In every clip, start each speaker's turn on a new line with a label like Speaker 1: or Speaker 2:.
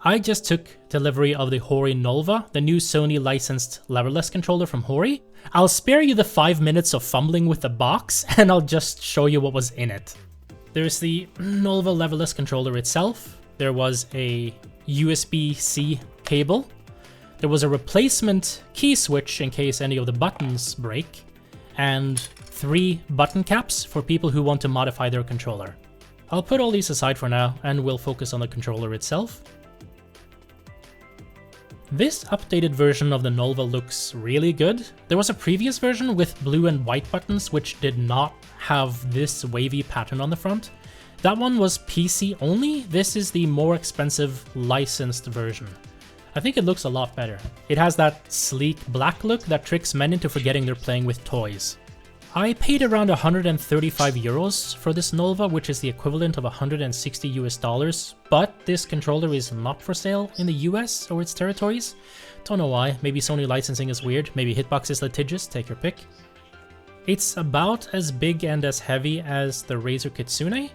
Speaker 1: I just took delivery of the HORI NOLVA, the new Sony licensed Leverless controller from HORI. I'll spare you the 5 minutes of fumbling with the box and I'll just show you what was in it. There's the NOLVA Leverless controller itself. There was a USB-C cable. There was a replacement key switch in case any of the buttons break, and 3 button caps for people who want to modify their controller. I'll put all these aside for now and we'll focus on the controller itself. This updated version of the NOLVA looks really good. There was a previous version with blue and white buttons which did not have this wavy pattern on the front. That one was PC only. This is the more expensive licensed version. I think it looks a lot better. It has that sleek black look that tricks men into forgetting they're playing with toys. I paid around 135 euros for this NOLVA, which is the equivalent of 160 US dollars, but this controller is not for sale in the US or its territories. Don't know why, maybe Sony licensing is weird, maybe Hitbox is litigious, take your pick. It's about as big and as heavy as the Razer Kitsune,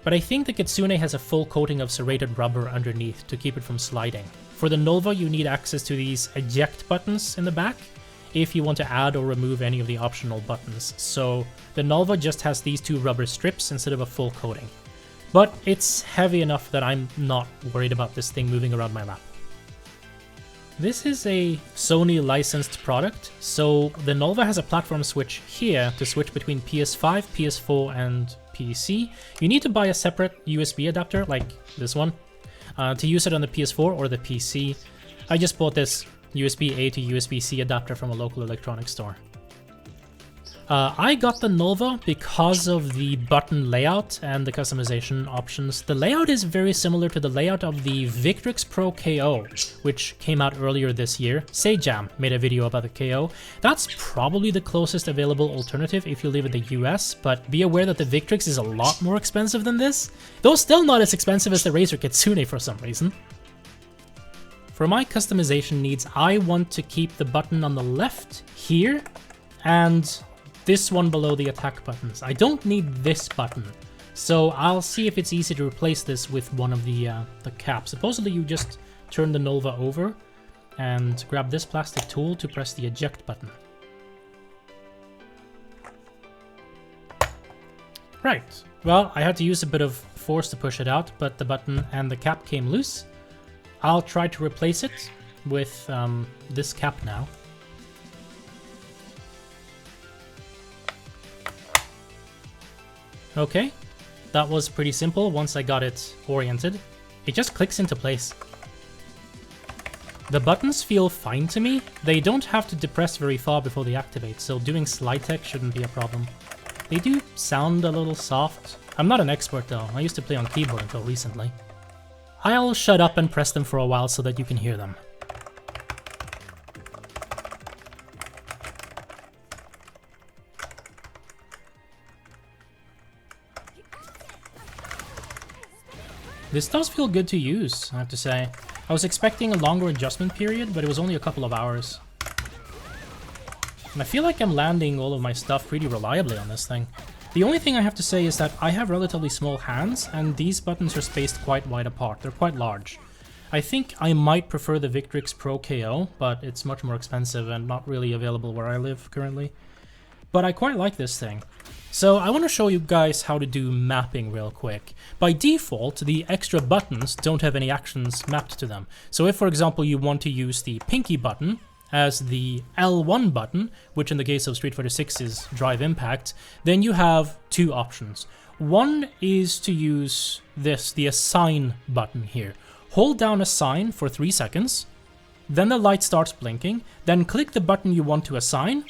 Speaker 1: but I think the Kitsune has a full coating of serrated rubber underneath to keep it from sliding. For the NOLVA, you need access to these eject buttons in the back if you want to add or remove any of the optional buttons. So the NOLVA just has these 2 rubber strips instead of a full coating. But it's heavy enough that I'm not worried about this thing moving around my lap. This is a Sony licensed product, so the NOLVA has a platform switch here to switch between PS5, PS4 and PC. You need to buy a separate USB adapter, like this one, to use it on the PS4 or the PC. I just bought this USB-A to USB-C adapter from a local electronics store. I got the NOLVA because of the button layout and the customization options. The layout is very similar to the layout of the Victrix Pro KO, which came out earlier this year. Sejam made a video about the KO. That's probably the closest available alternative if you live in the US, but be aware that the Victrix is a lot more expensive than this, though still not as expensive as the Razer Kitsune for some reason. For my customization needs, I want to keep the button on the left here, and this one below the attack buttons. I don't need this button, so I'll see if it's easy to replace this with one of the caps. Supposedly you just turn the NOLVA over and grab this plastic tool to press the eject button. Right, well, I had to use a bit of force to push it out, but the button and the cap came loose. I'll try to replace it with this cap now. Okay, that was pretty simple once I got it oriented. It just clicks into place. The buttons feel fine to me. They don't have to depress very far before they activate, so doing slide tech shouldn't be a problem. They do sound a little soft. I'm not an expert though, I used to play on keyboard until recently. I'll shut up and press them for a while so that you can hear them. This does feel good to use, I have to say. I was expecting a longer adjustment period, but it was only a couple of hours. And I feel like I'm landing all of my stuff pretty reliably on this thing. The only thing I have to say is that I have relatively small hands, and these buttons are spaced quite wide apart. They're quite large. I think I might prefer the Victrix Pro KO, but it's much more expensive and not really available where I live currently. But I quite like this thing. So I want to show you guys how to do mapping real quick. By default, the extra buttons don't have any actions mapped to them. So if, for example, you want to use the pinky button as the L1 button, which in the case of Street Fighter 6 is drive impact, then you have 2 options. One is to use this, the assign button here. Hold down assign for 3 seconds, then the light starts blinking, then click the button you want to assign,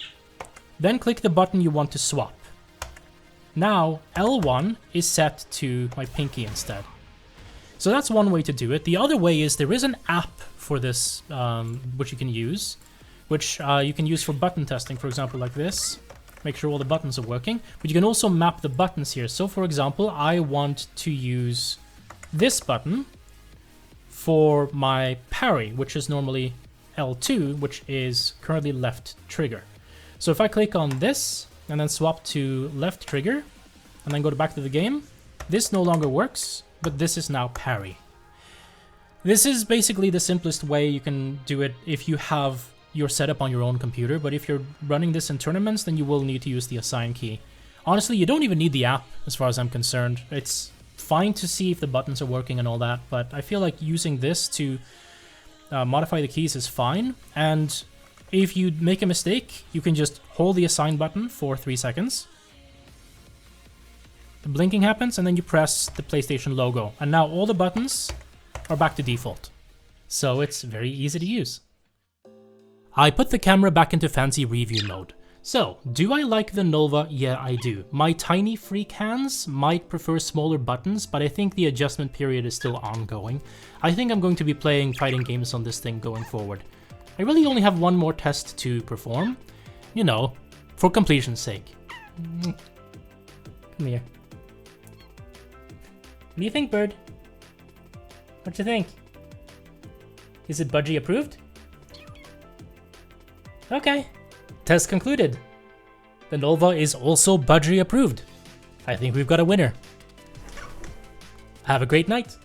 Speaker 1: then click the button you want to swap. Now L1 is set to my pinky instead. So that's one way to do it. The other way is there is an app for this, which you can use, which you can use for button testing, for example, like this. Make sure all the buttons are working, but you can also map the buttons here. So for example, I want to use this button for my parry, which is normally L2, which is currently left trigger. So if I click on this and then swap to left trigger and then go back to the game, this no longer works, but this is now parry. This is basically the simplest way you can do it if you have your setup on your own computer, but if you're running this in tournaments, then you will need to use the assign key. Honestly, you don't even need the app as far as I'm concerned. It's fine to see if the buttons are working and all that, but I feel like using this to modify the keys is fine. And if you make a mistake, you can just hold the assign button for 3 seconds. The blinking happens, and then you press the PlayStation logo. And now all the buttons are back to default. So it's very easy to use. I put the camera back into fancy review mode. So, do I like the NOLVA? Yeah, I do. My tiny freak hands might prefer smaller buttons, but I think the adjustment period is still ongoing. I think I'm going to be playing fighting games on this thing going forward. I really only have one more test to perform. You know, for completion's sake. Come here. What do you think, bird? What you think? Is it budgie approved? Okay. Test concluded. The NOLVA is also budgie approved. I think we've got a winner. Have a great night.